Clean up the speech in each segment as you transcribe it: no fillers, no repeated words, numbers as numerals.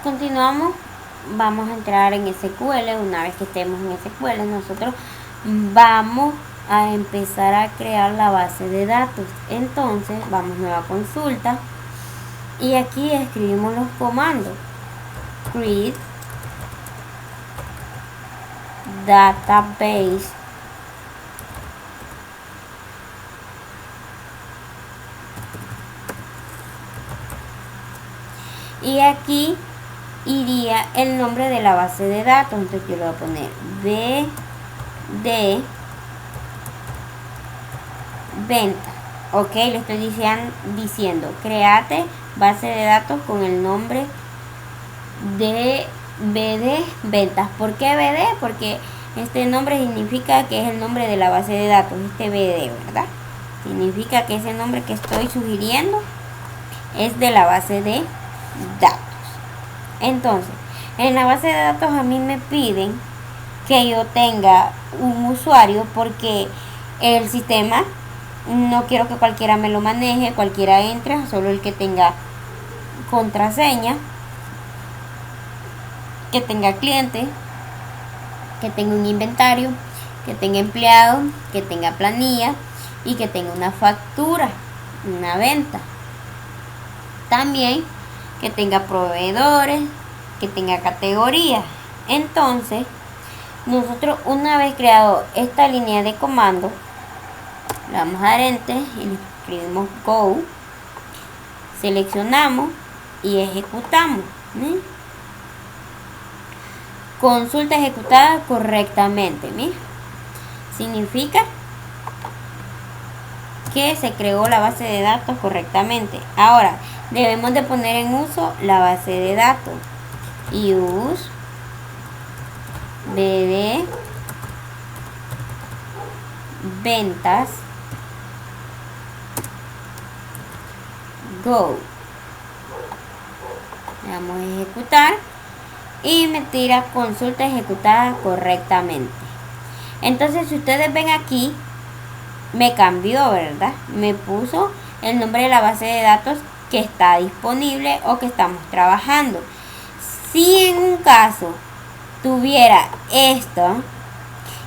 continuamos, vamos a entrar en SQL. Una vez que estemos en SQL, nosotros vamos a empezar a crear la base de datos. Entonces vamos a nueva consulta y aquí escribimos los comandos: create database y aquí iría el nombre de la base de datos. Entonces yo le voy a poner BD venta. Ok, le estoy diciendo créate base de datos con el nombre de BD ventas. ¿Por qué BD? Porque este nombre significa que es el nombre de la base de datos, este BD, ¿verdad? Significa que ese nombre que estoy sugiriendo es de la base de datos. Entonces, en la base de datos a mí me piden que yo tenga un usuario porque el sistema no quiero que cualquiera me lo maneje, cualquiera entre, solo el que tenga contraseña, que tenga cliente, que tenga un inventario, que tenga empleado, que tenga planilla y que tenga una factura, una venta. También que tenga proveedores, que tenga categorías. Entonces, nosotros una vez creado esta línea de comando, le vamos a dar enter y le escribimos go, seleccionamos y ejecutamos. Consulta ejecutada correctamente. Significa que se creó la base de datos correctamente. Ahora debemos de poner en uso la base de datos. Use BD ventas go. Le damos a ejecutar y me tira consulta ejecutada correctamente. Entonces, si ustedes ven aquí, me cambió, ¿verdad? Me puso el nombre de la base de datos que está disponible o que estamos trabajando. Si en un caso tuviera esto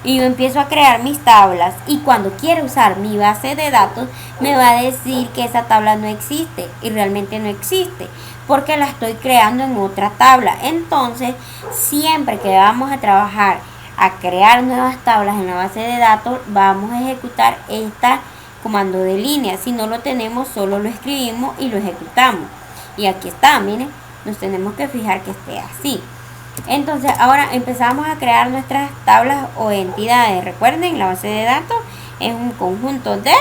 y yo empiezo a crear mis tablas y cuando quiero usar mi base de datos me va a decir que esa tabla no existe y realmente no existe porque la estoy creando en otra tabla. Entonces, siempre que vamos a trabajar a crear nuevas tablas en la base de datos, vamos a ejecutar este comando de línea. Si no lo tenemos, solo lo escribimos y lo ejecutamos. Y aquí está, miren, nos tenemos que fijar que esté así. Entonces, ahora empezamos a crear nuestras tablas o entidades. Recuerden, la base de datos es un conjunto de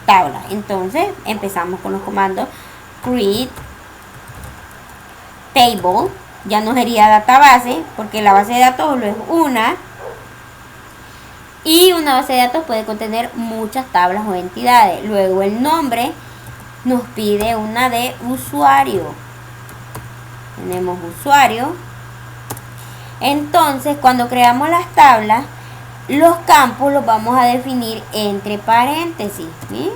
tablas. Entonces, empezamos con los comandos create table. Ya no sería database, porque la base de datos solo es una. Y una base de datos puede contener muchas tablas o entidades. Luego el nombre nos pide una de usuario. Tenemos usuario. Entonces, cuando creamos las tablas, los campos los vamos a definir entre paréntesis. ¿Sí?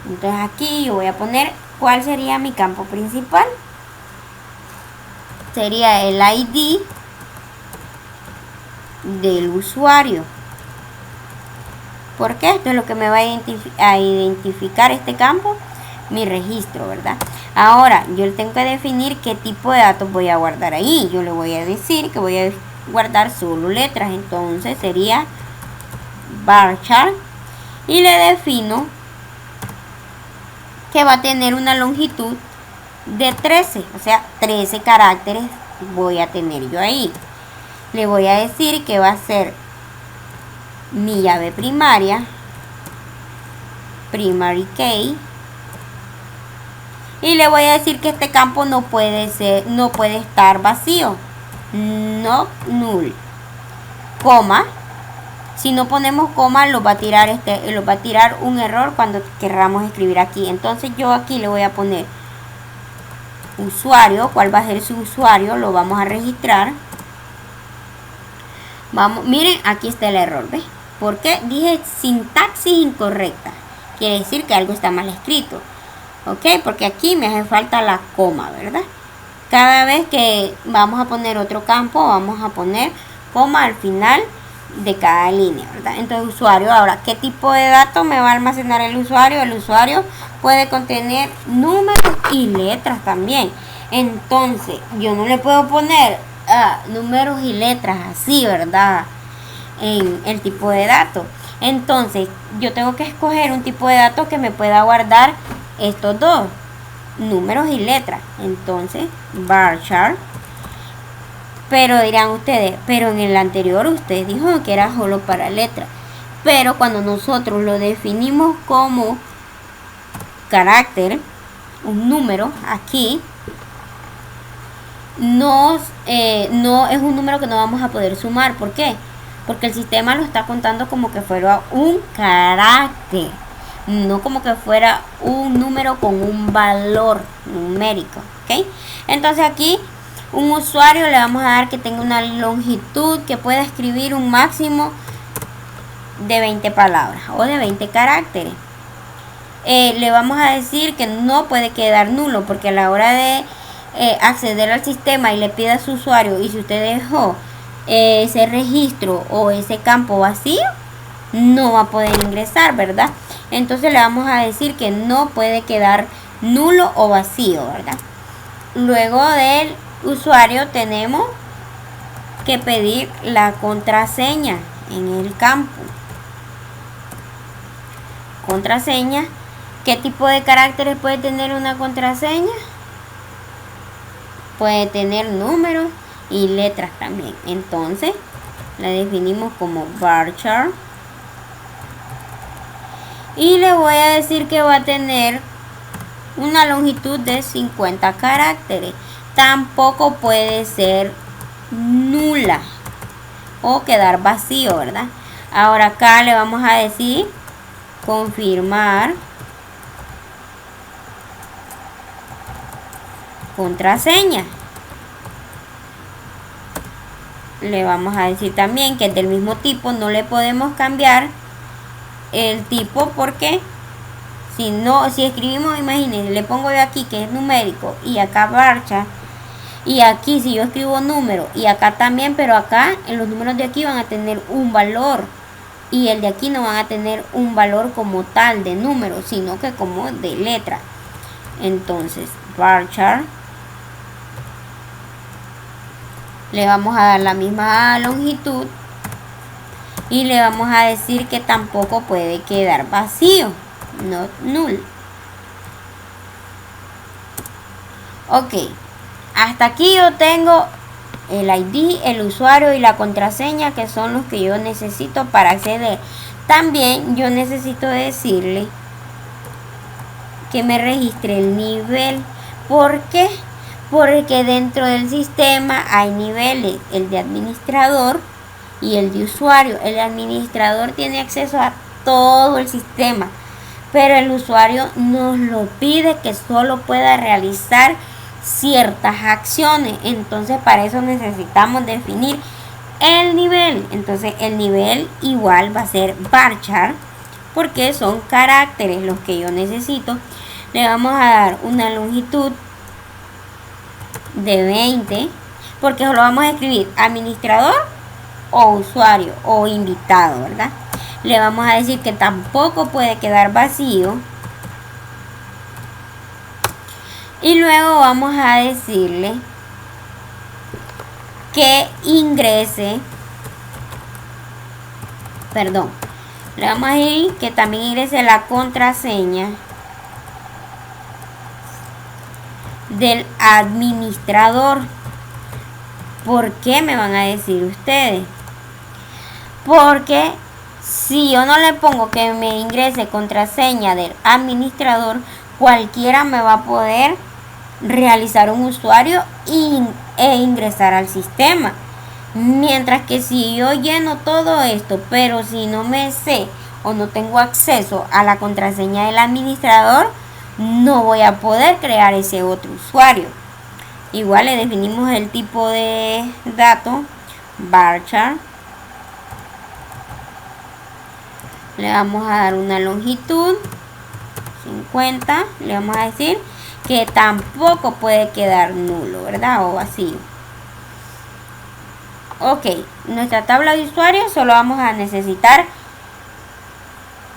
Entonces aquí yo voy a poner cuál sería mi campo principal. Sería el ID del usuario. Porque esto es lo que me va a identificar este campo, mi registro, ¿verdad? Ahora, yo tengo que definir qué tipo de datos voy a guardar ahí. Yo le voy a decir que voy a guardar solo letras. Entonces sería varchar y le defino que va a tener una longitud de 13, o sea, 13 caracteres voy a tener yo ahí. Le voy a decir que va a ser mi llave primaria, primary key, y le voy a decir que este campo no puede estar vacío, no null, coma. Si no ponemos coma, lo va a tirar un error cuando querramos escribir aquí. Entonces yo aquí le voy a poner usuario. ¿Cuál va a ser su usuario? Lo vamos a registrar. Miren, aquí está el error, ¿ves? Porque dije sintaxis incorrecta. Quiere decir que algo está mal escrito. ¿Ok? Porque aquí me hace falta la coma, ¿verdad? cada vez que vamos a poner otro campo, vamos a poner coma al final de cada línea, ¿verdad? Entonces, usuario, ahora, ¿qué tipo de datos me va a almacenar el usuario? El usuario puede contener números y letras también. Entonces, yo no le puedo poner números y letras así, ¿verdad? En el tipo de datos. Entonces, yo tengo que escoger un tipo de datos que me pueda guardar estos dos, números y letras. Entonces, varchar. Pero dirán ustedes, pero en el anterior usted dijo que era solo para letras. Pero cuando nosotros lo definimos como carácter, un número, aquí, no es un número que no vamos a poder sumar. ¿Por qué? Porque el sistema lo está contando como que fuera un carácter, no como que fuera un número con un valor numérico, ¿ok? Entonces aquí un usuario le vamos a dar que tenga una longitud que pueda escribir un máximo de 20 palabras o de 20 caracteres. Le vamos a decir que no puede quedar nulo, porque a la hora de acceder al sistema y le pide a su usuario, y si usted dejó ese registro o ese campo vacío, no va a poder ingresar, ¿verdad? Entonces le vamos a decir que no puede quedar nulo o vacío, ¿verdad? Luego del usuario tenemos que pedir la contraseña en el campo. Contraseña. ¿Qué tipo de caracteres puede tener una contraseña? Puede tener números y letras también. Entonces la definimos como varchar. Y le voy a decir que va a tener una longitud de 50 caracteres. Tampoco puede ser nula o quedar vacío, ¿verdad? Ahora acá le vamos a decir confirmar contraseña. Le vamos a decir también que es del mismo tipo, no le podemos cambiar el tipo, porque si escribimos, imagínense, le pongo yo aquí que es numérico y acá varchar, y aquí si yo escribo número y acá también, pero acá en los números de aquí van a tener un valor y el de aquí no van a tener un valor como tal de número, sino que como de letra. Entonces varchar, le vamos a dar la misma longitud y le vamos a decir que tampoco puede quedar vacío, no null. Ok, hasta aquí yo tengo el ID, el usuario y la contraseña, que son los que yo necesito para acceder. También yo necesito decirle que me registre el nivel. ¿Por qué? Porque dentro del sistema hay niveles, el de administrador y el de usuario. El administrador tiene acceso a todo el sistema, pero el usuario nos lo pide que solo pueda realizar ciertas acciones. Entonces para eso necesitamos definir el nivel. Entonces el nivel igual va a ser varchar, porque son caracteres los que yo necesito. Le vamos a dar una longitud de 20, porque lo vamos a escribir administrador o usuario o invitado, ¿verdad? Le vamos a decir que tampoco puede quedar vacío. Y luego vamos a decirle que ingrese, le vamos a decir que también ingrese la contraseña del administrador. ¿Por qué, me van a decir ustedes? Porque si yo no le pongo que me ingrese contraseña del administrador, cualquiera me va a poder realizar un usuario e ingresar al sistema. Mientras que si yo lleno todo esto, pero si no me sé o no tengo acceso a la contraseña del administrador, no voy a poder crear ese otro usuario. Igual le definimos el tipo de dato, varchar. Le vamos a dar una longitud 50. Le vamos a decir que tampoco puede quedar nulo, ¿verdad? O vacío. Ok, nuestra tabla de usuarios solo vamos a necesitar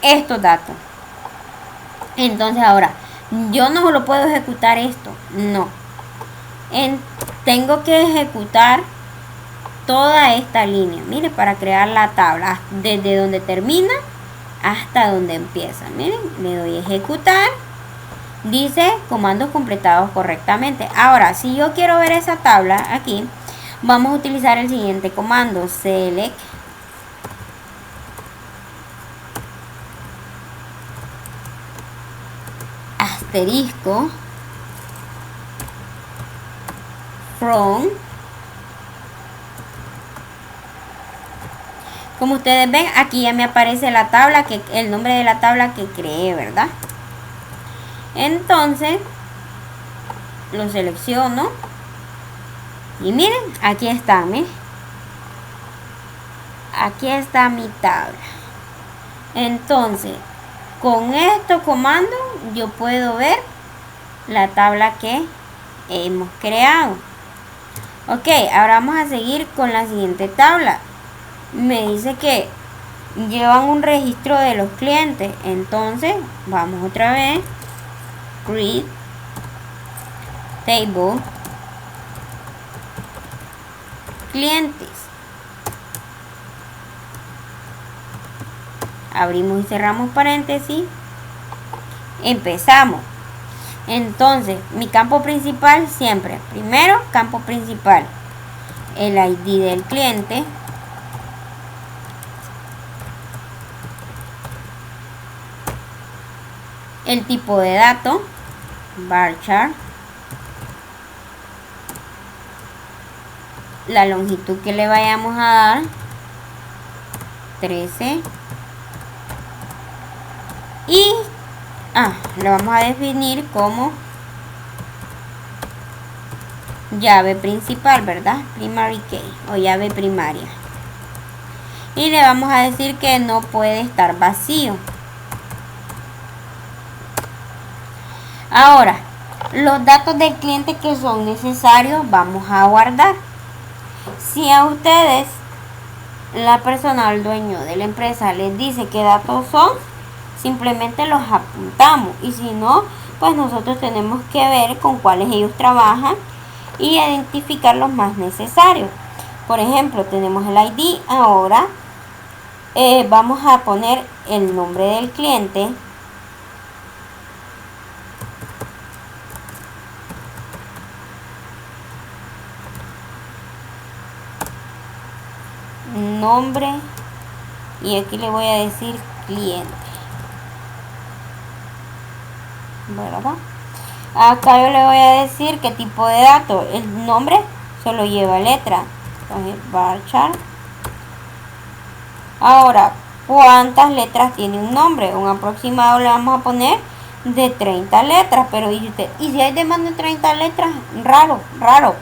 estos datos. Entonces ahora, yo no solo puedo ejecutar esto, no. Tengo que ejecutar toda esta línea, mire, para crear la tabla, desde donde termina hasta donde empieza. Miren, le doy a ejecutar, dice comandos completados correctamente. Ahora, si yo quiero ver esa tabla aquí, vamos a utilizar el siguiente comando, select asterisco from. Como ustedes ven, aquí ya me aparece la tabla, el nombre de la tabla que creé, ¿verdad? Entonces, lo selecciono. Y miren, aquí está, miren. Aquí está mi tabla. Entonces, con estos comandos, yo puedo ver la tabla que hemos creado. Ok, ahora vamos a seguir con la siguiente tabla. Me dice que llevan un registro de los clientes. Entonces, vamos otra vez. Create Table Clientes. Abrimos y cerramos paréntesis. Empezamos. Entonces, mi campo principal siempre. Primero, campo principal. El ID del cliente. El tipo de dato, varchar, la longitud que le vayamos a dar, 13, y lo vamos a definir como llave principal, ¿verdad? Primary key o llave primaria, y le vamos a decir que no puede estar vacío. Ahora, los datos del cliente que son necesarios vamos a guardar. Si a ustedes, la persona o el dueño de la empresa les dice qué datos son, simplemente los apuntamos. Y si no, pues nosotros tenemos que ver con cuáles ellos trabajan y identificar los más necesarios. Por ejemplo, tenemos el ID. Ahora vamos a poner el nombre del cliente. Nombre, y aquí le voy a decir cliente, ¿verdad? Acá yo le voy a decir qué tipo de datos. El nombre solo lleva letra, entonces varchar. Ahora, ¿cuántas letras tiene un nombre? Un aproximado le vamos a poner de 30 letras, pero dice usted, y si hay de más de 30 letras, raro,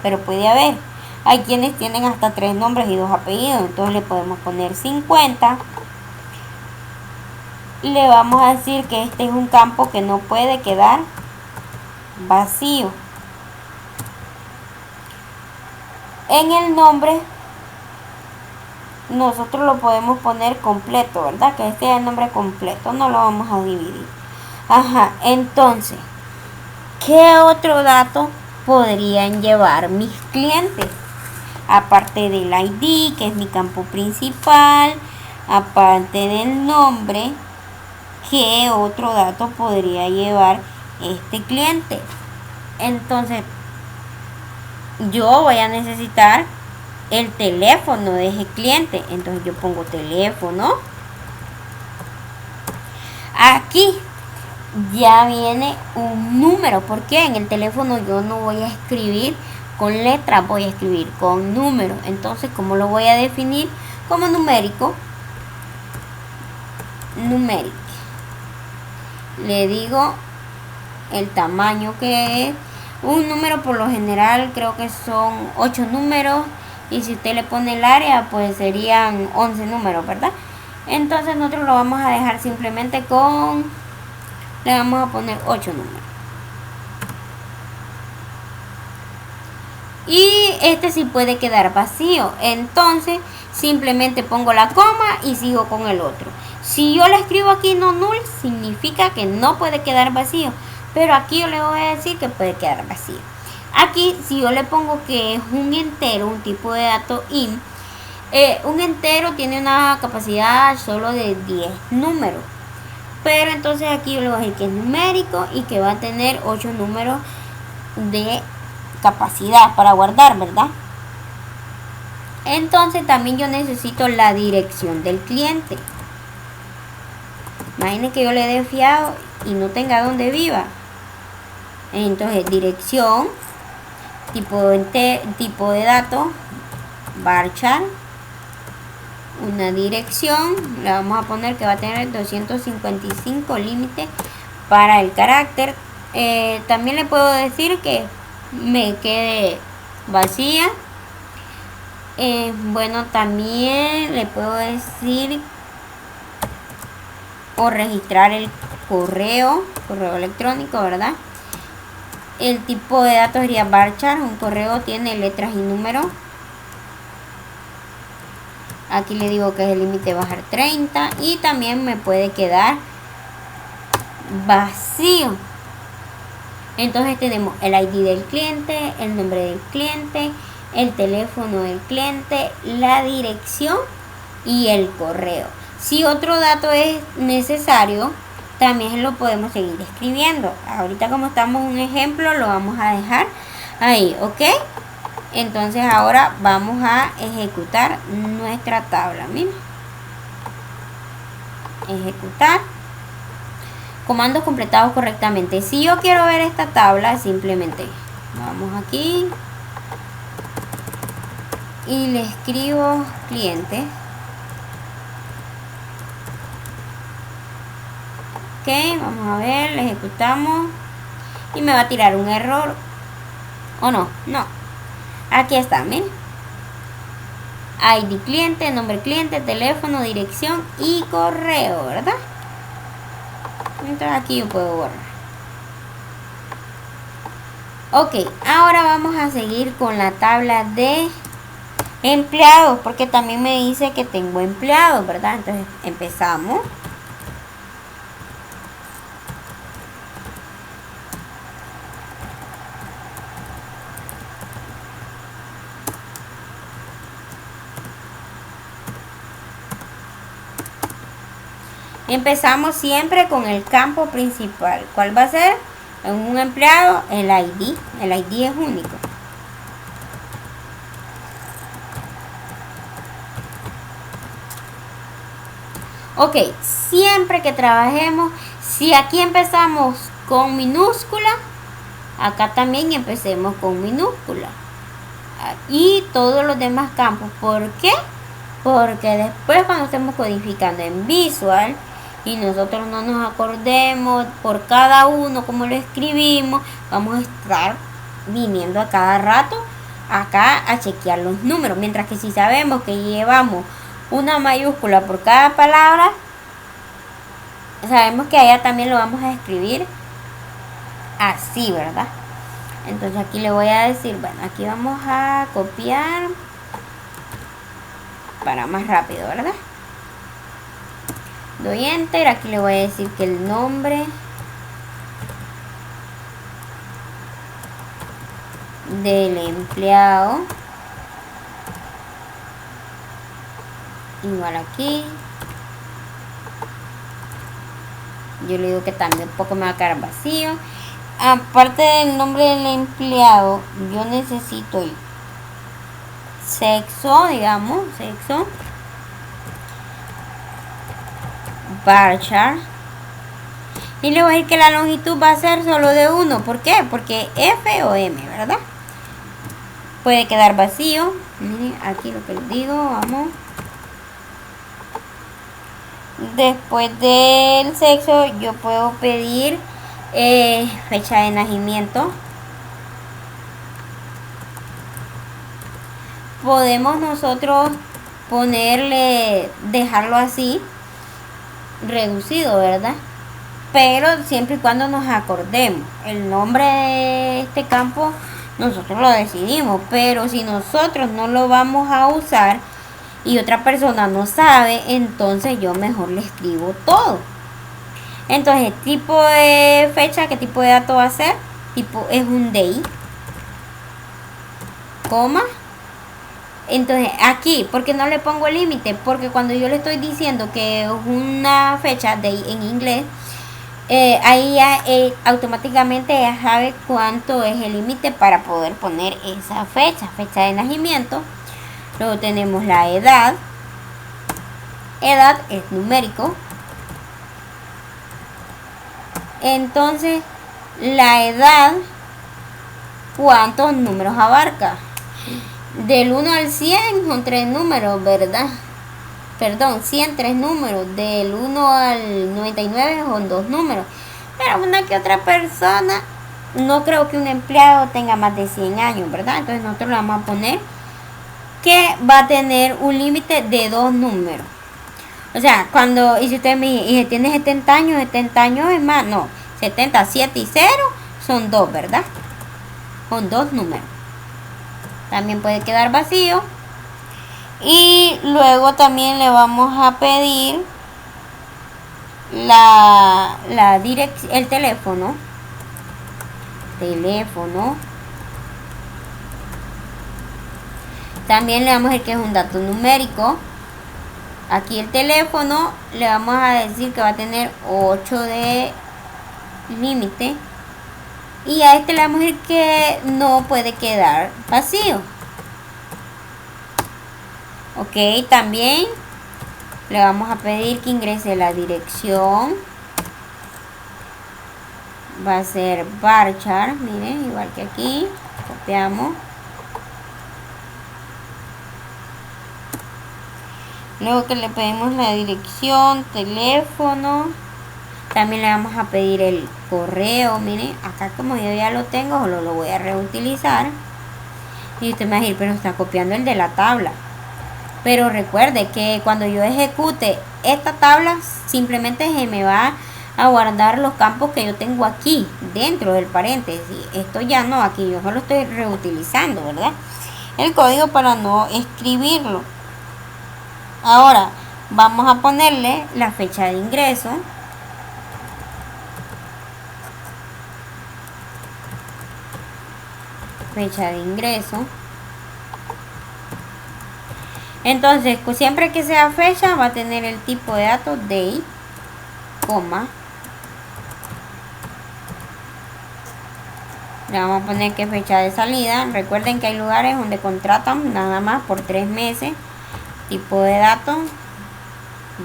pero puede haber. Hay quienes tienen hasta 3 nombres y 2 apellidos, entonces le podemos poner 50. Le vamos a decir que este es un campo que no puede quedar vacío. En el nombre nosotros lo podemos poner completo, ¿verdad? Que este es el nombre completo, no lo vamos a dividir. Entonces, ¿qué otro dato podrían llevar mis clientes? Aparte del ID, que es mi campo principal, aparte del nombre, ¿qué otro dato podría llevar este cliente? Entonces, yo voy a necesitar el teléfono de ese cliente. Entonces yo pongo teléfono. Aquí ya viene un número, porque en el teléfono yo no voy a escribir con letras, voy a escribir con números. Entonces, ¿cómo lo voy a definir? Como numérico. Numérico. Le digo el tamaño que es. Un número por lo general creo que son 8 números. Y si usted le pone el área, pues serían 11 números, ¿verdad? Entonces nosotros lo vamos a dejar simplemente con... Le vamos a poner 8 números. y este sí puede quedar vacío. Entonces simplemente pongo la coma y sigo con el otro. Si yo le escribo aquí no null, significa que no puede quedar vacío, pero aquí yo le voy a decir que puede quedar vacío. Aquí si yo le pongo que es un entero, un tipo de dato int, un entero tiene una capacidad solo de 10 números, pero entonces aquí yo le voy a decir que es numérico y que va a tener 8 números de capacidad para guardar, ¿verdad? Entonces también yo necesito la dirección del cliente. Imaginen que yo le dé fiado y no tenga donde viva. Entonces dirección, tipo de datos, varchar, una dirección, le vamos a poner que va a tener 255 límite para el carácter. También le puedo decir que me quede vacía. Bueno, también le puedo decir o registrar el correo electrónico, ¿verdad? El tipo de datos sería varchar. Un correo tiene letras y números. Aquí le digo que es el límite bajar 30 y también me puede quedar vacío. Entonces tenemos el ID del cliente, el nombre del cliente, el teléfono del cliente, la dirección y el correo. Si otro dato es necesario, también lo podemos seguir escribiendo. Ahorita como estamos en un ejemplo, lo vamos a dejar ahí, ¿ok? Entonces ahora vamos a ejecutar nuestra tabla. Miren. Ejecutar. Comandos completados correctamente. Si yo quiero ver esta tabla, simplemente vamos aquí y le escribo cliente. Ok, vamos a ver, le ejecutamos y me va a tirar un error. ¿O no? No. Aquí está, miren. ID cliente, nombre cliente, teléfono, dirección y correo, ¿verdad? Entonces aquí yo puedo borrar. Ok, ahora vamos a seguir con la tabla de empleados, porque también me dice que tengo empleados, ¿verdad? Entonces empezamos. Empezamos siempre con el campo principal. ¿Cuál va a ser? En un empleado, el ID. El ID es único. Ok, siempre que trabajemos, si aquí empezamos con minúscula, acá también empecemos con minúscula. Y todos los demás campos. ¿Por qué? Porque después cuando estemos codificando en Visual y nosotros no nos acordemos por cada uno como lo escribimos, vamos a estar viniendo a cada rato acá a chequear los números. Mientras que si sabemos que llevamos una mayúscula por cada palabra, sabemos que allá también lo vamos a escribir así, ¿verdad? Entonces aquí le voy a decir, bueno, aquí vamos a copiar para más rápido, ¿verdad? Doy enter, aquí le voy a decir que el nombre del empleado igual aquí. Yo le digo que también un poco me va a quedar vacío. Aparte del nombre del empleado, yo necesito sexo, digamos, sexo, varchar, y le voy a decir que la longitud va a ser solo de 1. ¿Por qué? Porque F o M, ¿verdad? Puede quedar vacío. Miren, aquí lo que les digo, vamos. Después del sexo yo puedo pedir fecha de nacimiento. Podemos nosotros ponerle, dejarlo así, reducido, ¿verdad? Pero siempre y cuando nos acordemos. El nombre de este campo nosotros lo decidimos, pero si nosotros no lo vamos a usar y otra persona no sabe, entonces yo mejor le escribo todo. Entonces, tipo de fecha, ¿qué tipo de dato va a ser? Tipo es un day, coma. Entonces aquí, ¿por qué no le pongo el límite? Porque cuando yo le estoy diciendo que es una fecha day en inglés, ahí ya automáticamente ya sabe cuánto es el límite para poder poner esa fecha de nacimiento. Luego tenemos la edad. Edad es numérico. Entonces, la edad, ¿cuántos números abarca? Del 1 al 100 son 3 números, ¿verdad? Perdón, 100, 3 números. Del 1 al 99 son 2 números. Pero una que otra persona, no creo que un empleado tenga más de 100 años, ¿verdad? Entonces nosotros le vamos a poner que va a tener un límite de 2 números. O sea, cuando, y si usted me dice, y tiene 70 años es más, no, 70, 7 y 0 son 2, ¿verdad? Son 2 números. También puede quedar vacío. Y luego también le vamos a pedir el teléfono. También le vamos a decir que es un dato numérico. Aquí el teléfono le vamos a decir que va a tener 8 de límite. Y a este le vamos a decir que no puede quedar vacío. Ok, también le vamos a pedir que ingrese la dirección. Va a ser varchar, miren, igual que aquí. Copiamos. Luego que le pedimos la dirección, teléfono. También le vamos a pedir el correo. Miren, acá como yo ya lo tengo, solo lo voy a reutilizar. Y usted me va a decir, pero está copiando el de la tabla. Pero recuerde que cuando yo ejecute esta tabla, simplemente se me va a guardar los campos que yo tengo aquí, dentro del paréntesis. Esto ya no, aquí yo solo estoy reutilizando, ¿verdad? El código para no escribirlo. Ahora, vamos a ponerle la fecha de ingreso. Fecha de ingreso. Entonces, siempre que sea fecha, va a tener el tipo de datos day, coma. Le vamos a poner que fecha de salida. Recuerden que hay lugares donde contratan nada más por 3 meses. Tipo de datos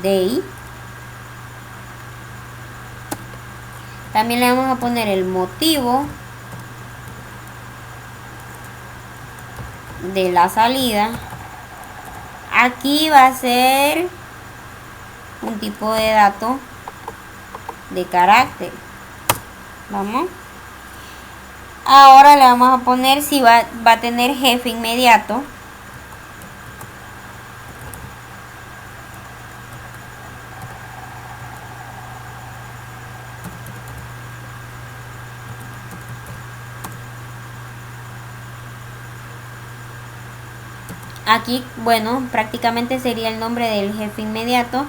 day. También le vamos a poner el motivo de la salida. Aquí va a ser un tipo de dato de carácter. Vamos. Ahora le vamos a poner si va a tener jefe inmediato. Aquí, bueno, prácticamente sería el nombre del jefe inmediato.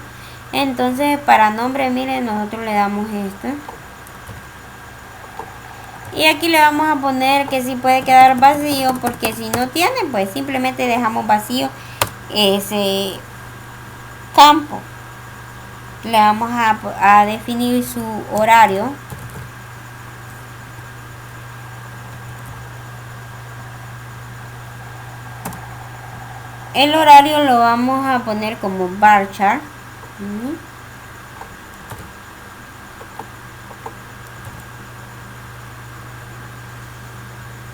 Entonces, para nombre, miren, nosotros le damos esto. Y aquí le vamos a poner que sí puede quedar vacío, porque si no tiene, pues simplemente dejamos vacío ese campo. Le vamos a definir su horario. El horario lo vamos a poner como varchar.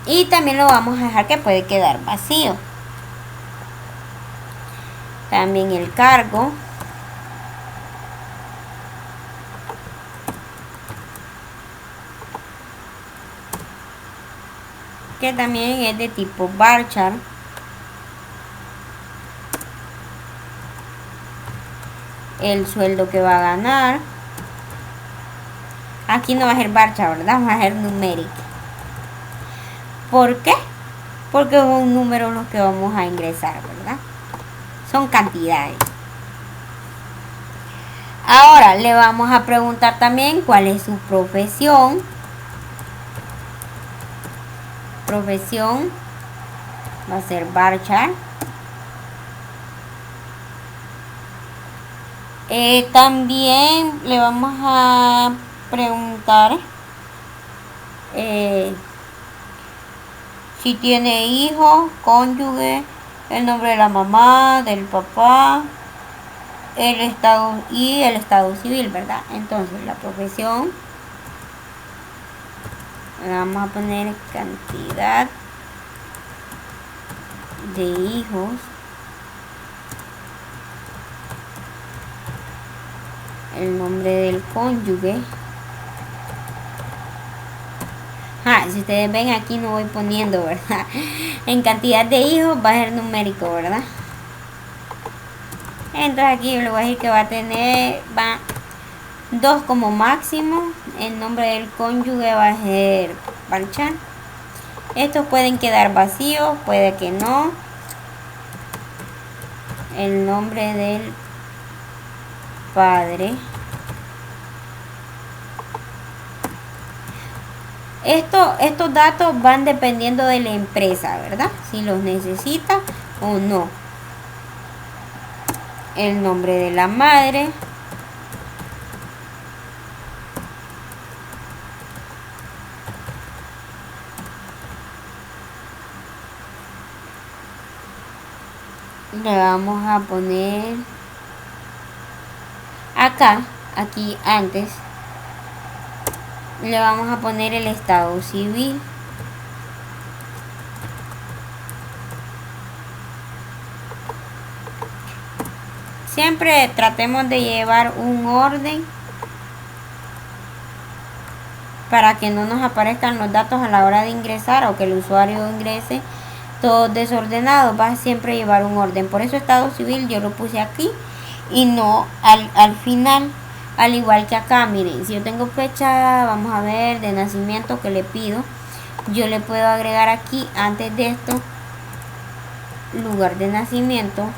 Y también lo vamos a dejar que puede quedar vacío. También el cargo. Que también es de tipo varchar. El sueldo que va a ganar. Aquí no va a ser varchar, ¿verdad? Va a ser numérico. ¿Por qué? Porque es un número los que vamos a ingresar, ¿verdad? Son cantidades. Ahora le vamos a preguntar también cuál es su profesión. Profesión va a ser varchar. También le vamos a preguntar si tiene hijos, cónyuge, el nombre de la mamá, del papá, el estado y el estado civil, ¿verdad? Entonces la profesión, le vamos a poner cantidad de hijos, el nombre del cónyuge. Si ustedes ven aquí no voy poniendo, ¿verdad? En cantidad de hijos va a ser numérico, ¿verdad? Entonces aquí le voy a decir que va a tener 2 como máximo. El nombre del cónyuge va a ser varchar. Estos pueden quedar vacíos, puede que no. El nombre del padre. Estos datos van dependiendo de la empresa, ¿verdad? Si los necesita o no. El nombre de la madre. Le vamos a poner acá, aquí antes, le vamos a poner el estado civil. Siempre tratemos de llevar un orden para que no nos aparezcan los datos a la hora de ingresar o que el usuario ingrese todo desordenado. Va a siempre llevar un orden. Por eso estado civil yo lo puse aquí y no al final, al igual que acá. Miren, si yo tengo fecha, vamos a ver, de nacimiento que le pido, yo le puedo agregar aquí antes de esto lugar de nacimiento,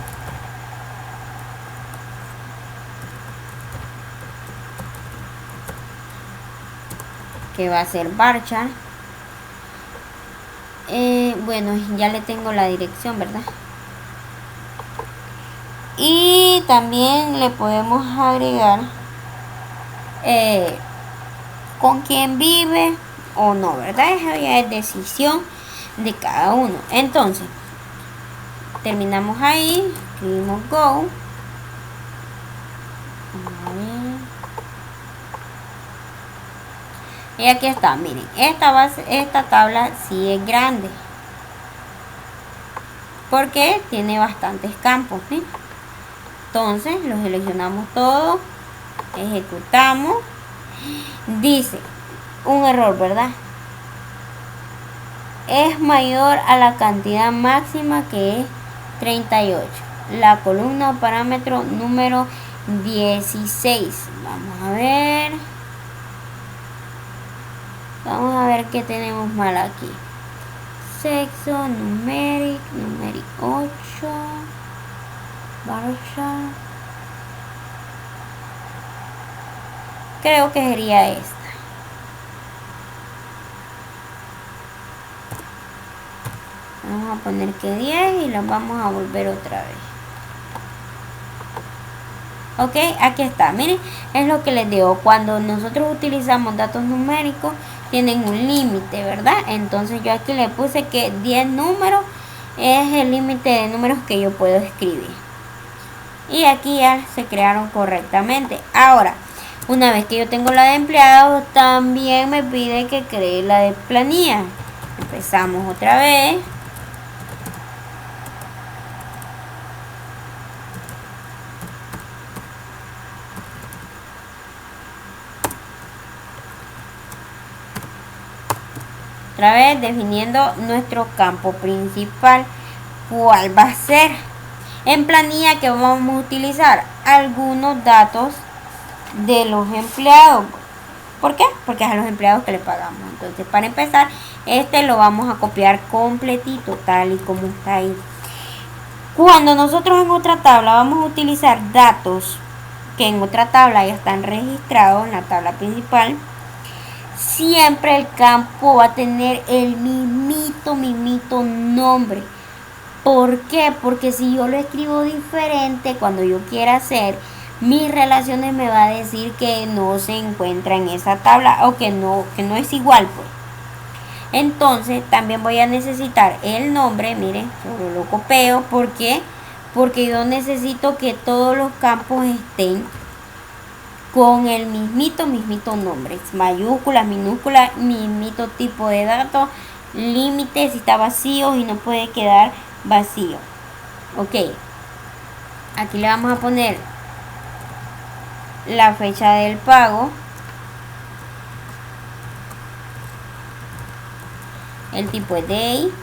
que va a ser varchar. Bueno, ya le tengo la dirección, ¿verdad? Y también le podemos agregar con quién vive o no, ¿verdad? Eso ya es decisión de cada uno. Entonces, terminamos ahí, escribimos go. Y aquí está, miren, esta tabla sí es grande porque tiene bastantes campos, ¿sí? Entonces los seleccionamos todos, ejecutamos. Dice un error, ¿verdad? Es mayor a la cantidad máxima, que es 38. La columna o parámetro número 16. Vamos a ver qué tenemos mal aquí. Sexo, numeric 8, varchar. Creo que sería esta. Vamos a poner que 10 y los vamos a volver otra vez. Ok, aquí está, miren, es lo que les digo, cuando nosotros utilizamos datos numéricos tienen un límite, ¿verdad? Entonces yo aquí le puse que 10 números es el límite de números que yo puedo escribir. Y aquí ya se crearon correctamente. Ahora, una vez que yo tengo la de empleados, también me pide que cree la de planilla. Empezamos otra vez. Otra vez definiendo nuestro campo principal. ¿Cuál va a ser? En planilla, que vamos a utilizar algunos datos de los empleados. ¿Por qué? Porque es a los empleados que le pagamos. Entonces, para empezar, este lo vamos a copiar completito, tal y como está ahí. Cuando nosotros en otra tabla vamos a utilizar datos que en otra tabla ya están registrados en la tabla principal, siempre el campo va a tener el mismito nombre. ¿Por qué? Porque si yo lo escribo diferente, cuando yo quiera hacer mis relaciones me va a decir que no se encuentra en esa tabla o que no es igual, pues. Entonces también voy a necesitar el nombre, miren, solo lo copio. ¿Por qué? Porque yo necesito que todos los campos estén con el mismito nombre, mayúsculas, minúsculas, mismito tipo de datos, límite si está vacío y no puede quedar vacío. Ok, aquí le vamos a poner la fecha del pago, el tipo de day,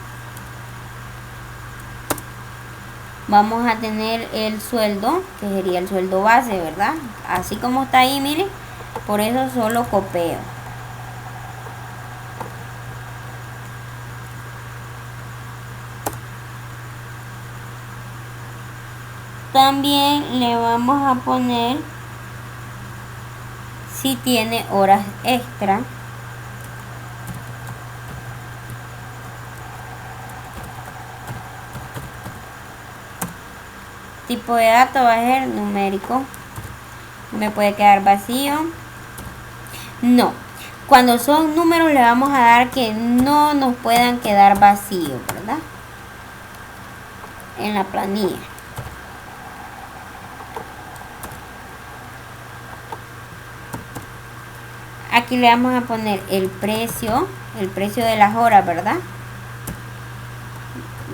vamos a tener el sueldo, que sería el sueldo base, ¿verdad? Así como está ahí, miren, por eso solo copio. También le vamos a poner si tiene horas extra. Tipo de datos va a ser numérico. Me puede quedar vacío. No. Cuando son números le vamos a dar que no nos puedan quedar vacíos, ¿verdad? En la planilla. Aquí le vamos a poner el precio de las horas, ¿verdad?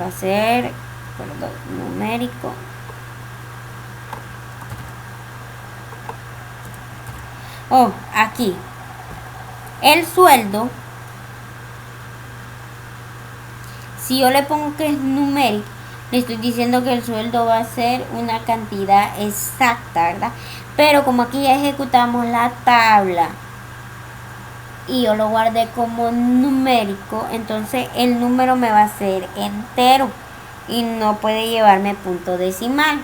Va a ser, perdón, numérico. Oh, aquí. El sueldo. Si yo le pongo que es numérico, le estoy diciendo que el sueldo va a ser una cantidad exacta, ¿verdad? Pero como aquí ya ejecutamos la tabla y yo lo guardé como numérico, entonces el número me va a ser entero y no puede llevarme punto decimal.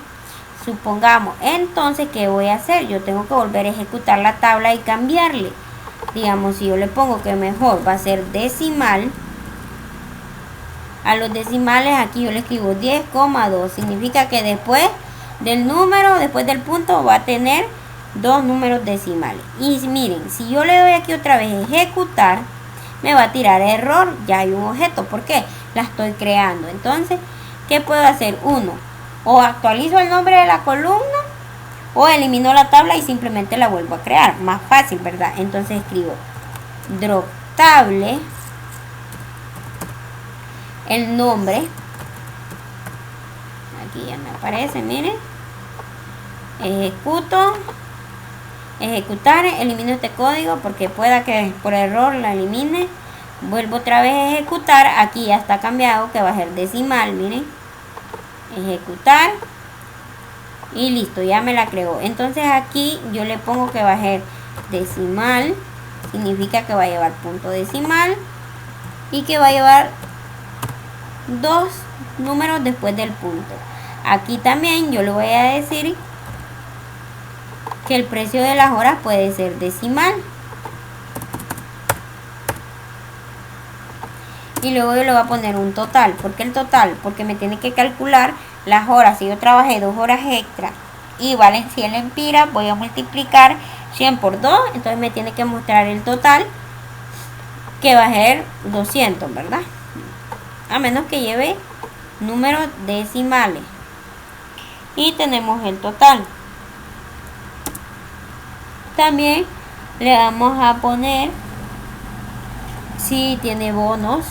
Supongamos, entonces, ¿qué voy a hacer? Yo tengo que volver a ejecutar la tabla y cambiarle. Digamos, si yo le pongo que mejor va a ser decimal, a los decimales aquí yo le escribo 10,2. Significa que después del número, después del punto, va a tener dos números decimales. Y miren, si yo le doy aquí otra vez ejecutar, me va a tirar error. Ya hay un objeto. ¿Por qué? La estoy creando. Entonces, ¿qué puedo hacer? Uno, o actualizo el nombre de la columna, o elimino la tabla y simplemente la vuelvo a crear. Más fácil, ¿verdad? Entonces escribo drop table, el nombre, aquí ya me aparece, miren, ejecutar, elimino este código porque pueda que por error la elimine, vuelvo otra vez a ejecutar, aquí ya está cambiado que va a ser decimal, miren, ejecutar y listo, ya me la creó. Entonces aquí yo le pongo que va a ser decimal, significa que va a llevar punto decimal y que va a llevar dos números después del punto. Aquí también yo le voy a decir que el precio de las horas puede ser decimal. Y luego yo le voy a poner un total. ¿Por qué el total? Porque me tiene que calcular las horas. Si yo trabajé 2 horas extra y valen 100 lempiras, voy a multiplicar 100 por 2. Entonces me tiene que mostrar el total, que va a ser 200, ¿verdad? A menos que lleve números decimales. Y tenemos el total. También le vamos a poner si tiene bonos.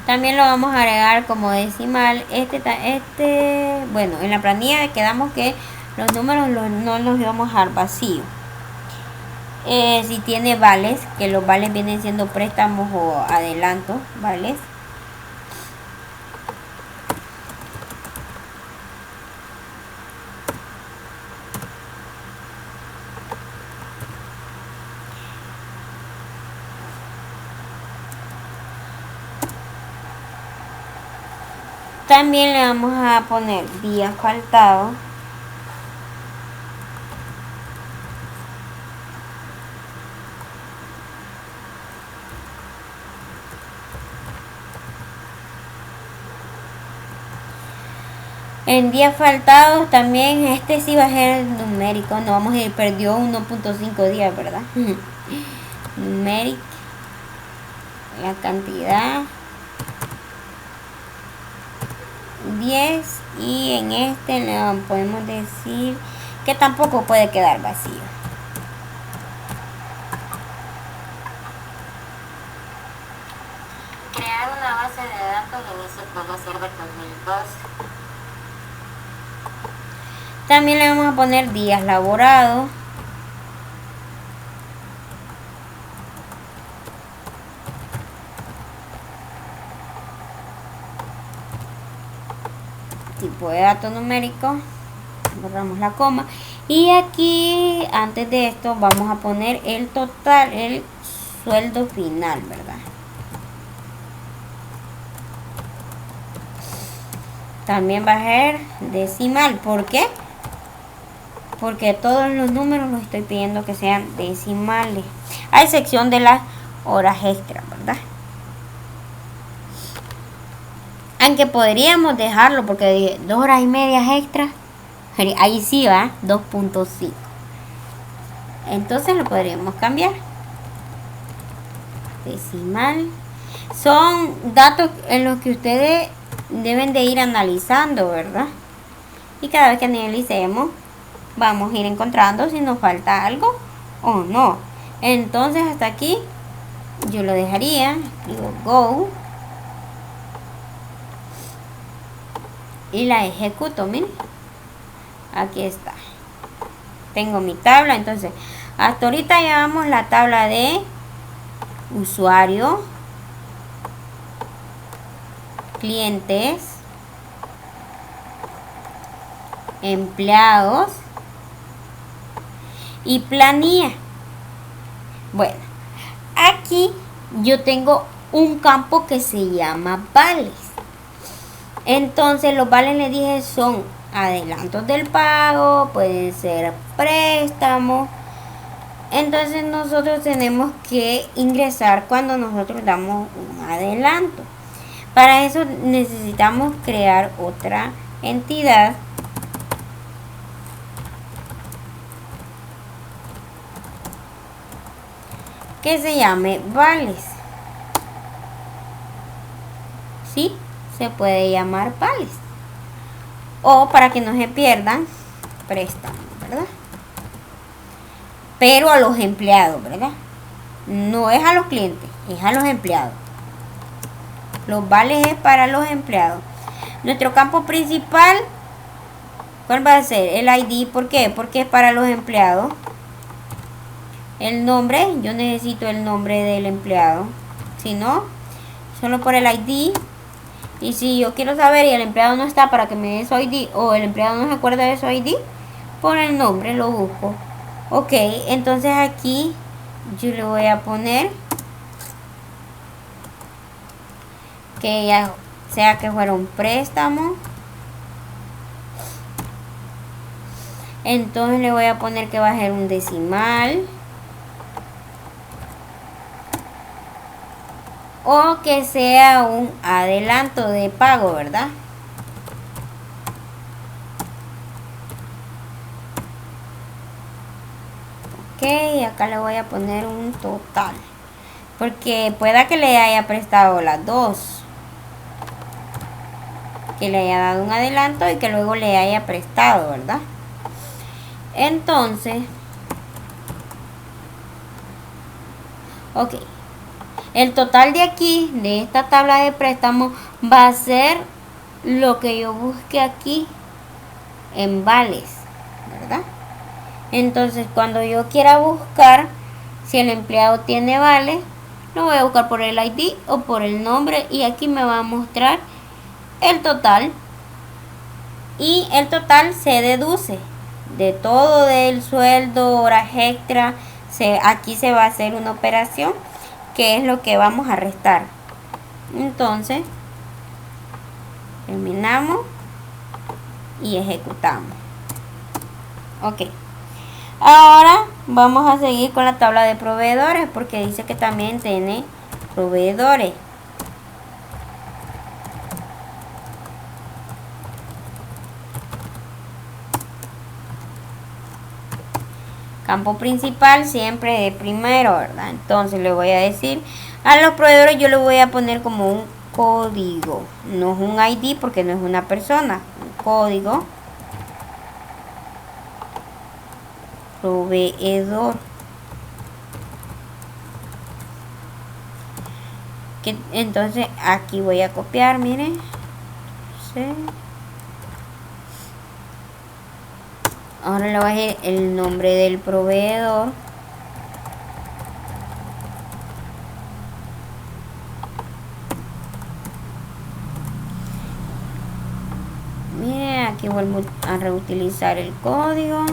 También lo vamos a agregar como decimal. Bueno, en la planilla quedamos que los números no los íbamos a dar vacíos. Si tiene vales, que los vales vienen siendo préstamos o adelantos, vales. También le vamos a poner días faltados. En días faltados también este sí va a ser el numérico. No vamos a ir, perdió 1.5 días, ¿verdad? Numérico, la cantidad 10, y en este le podemos decir que tampoco puede quedar vacío. Crear una base de datos en SQL Server 2002. También le vamos a poner días laborados. Tipo de dato numérico. Borramos la coma. Y aquí, antes de esto, vamos a poner el total, el sueldo final, ¿verdad? También va a ser decimal. ¿Por qué? Porque todos los números los estoy pidiendo que sean decimales, a excepción de las horas extras, ¿verdad? Aunque podríamos dejarlo porque 2 horas y media extras, ahí sí va 2.5. Entonces lo podríamos cambiar. Decimal. Son datos en los que ustedes deben de ir analizando, ¿verdad? Y cada vez que analicemos, vamos a ir encontrando si nos falta algo o no. Entonces hasta aquí yo lo dejaría. Escribo go y la ejecuto. Miren, aquí está, tengo mi tabla. Entonces hasta ahorita llevamos la tabla de usuario, clientes, empleados y planilla. Bueno, aquí yo tengo un campo que se llama vales. Entonces los vales, les dije, son adelantos del pago, pueden ser préstamos. Entonces nosotros tenemos que ingresar cuando nosotros damos un adelanto. Para eso necesitamos crear otra entidad que se llame vales. ¿Sí? Se puede llamar vales. O, para que no se pierdan, préstamos, ¿verdad? Pero a los empleados, ¿verdad? No es a los clientes, es a los empleados. Los vales es para los empleados. Nuestro campo principal, ¿cuál va a ser? El ID. ¿Por qué? Porque es para los empleados. El nombre, yo necesito el nombre del empleado. Si no, solo por el ID. Y si yo quiero saber y el empleado no está para que me dé su ID, o el empleado no se acuerda de su ID, por el nombre lo busco. Ok, entonces aquí yo le voy a poner que ya sea que fuera un préstamo. Entonces le voy a poner que va a ser un decimal. O que sea un adelanto de pago, ¿verdad? Ok, acá le voy a poner un total. Porque pueda que le haya prestado las dos. Que le haya dado un adelanto y que luego le haya prestado, ¿verdad? Entonces, ok. El total de aquí, de esta tabla de préstamos, va a ser lo que yo busque aquí en vales, ¿verdad? Entonces, cuando yo quiera buscar si el empleado tiene vales, lo voy a buscar por el ID o por el nombre, y aquí me va a mostrar el total. Y el total se deduce de todo, del sueldo, horas extra. Aquí se va a hacer una operación que es lo que vamos a restar. Entonces Terminamos y ejecutamos. Ok. Ahora vamos a seguir con la tabla de proveedores porque dice que también tiene proveedores. Campo principal siempre de primero, ¿verdad? Entonces le voy a decir a los proveedores, yo le voy a poner como un código. No es un ID porque no es una persona. Un código. Proveedor. Entonces aquí voy a copiar, miren. Sí. Ahora le voy a decir el nombre del proveedor. Miren, aquí vuelvo a reutilizar el código.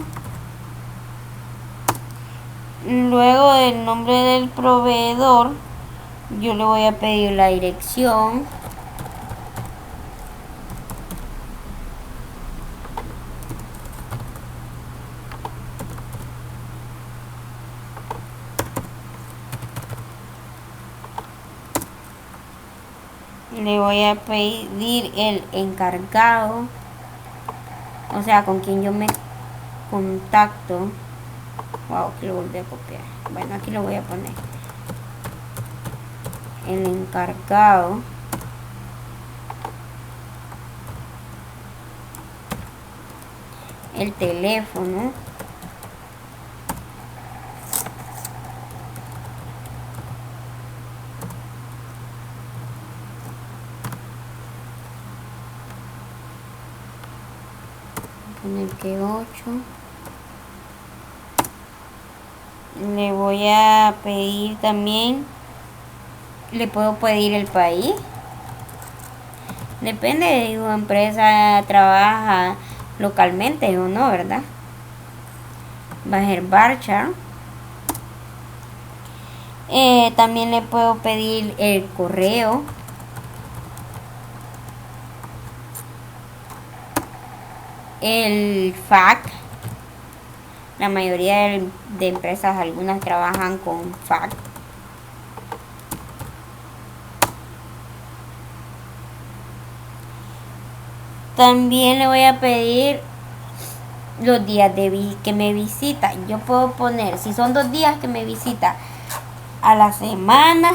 Luego del nombre del proveedor, yo le voy a pedir la dirección. Le voy a pedir el encargado, o sea, con quien yo me contacto. Wow, que lo volví a copiar. Bueno, aquí lo voy a poner. El encargado. El teléfono. Poner que 8. Le voy a pedir también, le puedo pedir el país. Depende de si su empresa trabaja localmente o no, ¿verdad? Va a ser Varchar. También le puedo pedir el correo. El fax. La mayoría de empresas, algunas trabajan con fax. También le voy a pedir los días que me visita. Yo puedo poner, si son 2 días que me visita a la semana,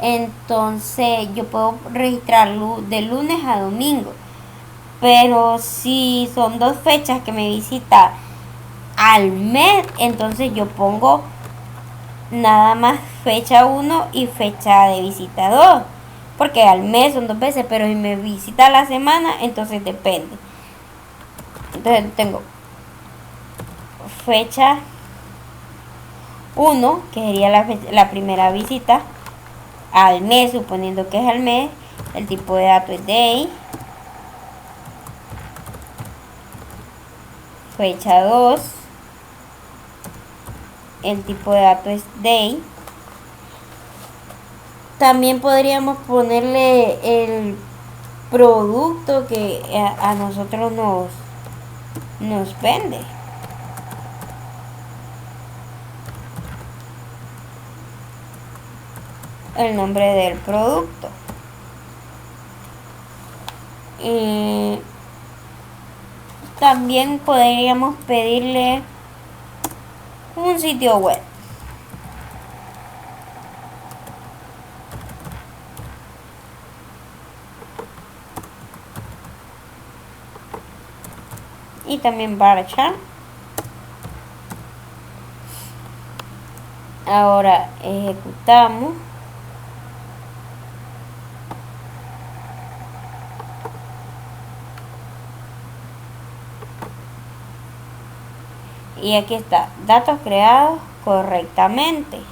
entonces yo puedo registrar de lunes a domingo. Pero si son 2 fechas que me visita al mes, entonces yo pongo nada más fecha 1 y fecha de visita 2, porque al mes son 2 veces, pero si me visita a la semana, entonces depende. Entonces tengo fecha 1, que sería la primera visita al mes, suponiendo que es al mes. El tipo de dato es day. Fecha 2, el tipo de dato es day. También podríamos ponerle el producto que a nosotros nos vende. El nombre del producto. También podríamos pedirle un sitio web. Y también varchar. Ahora ejecutamos. Y aquí está, datos creados correctamente.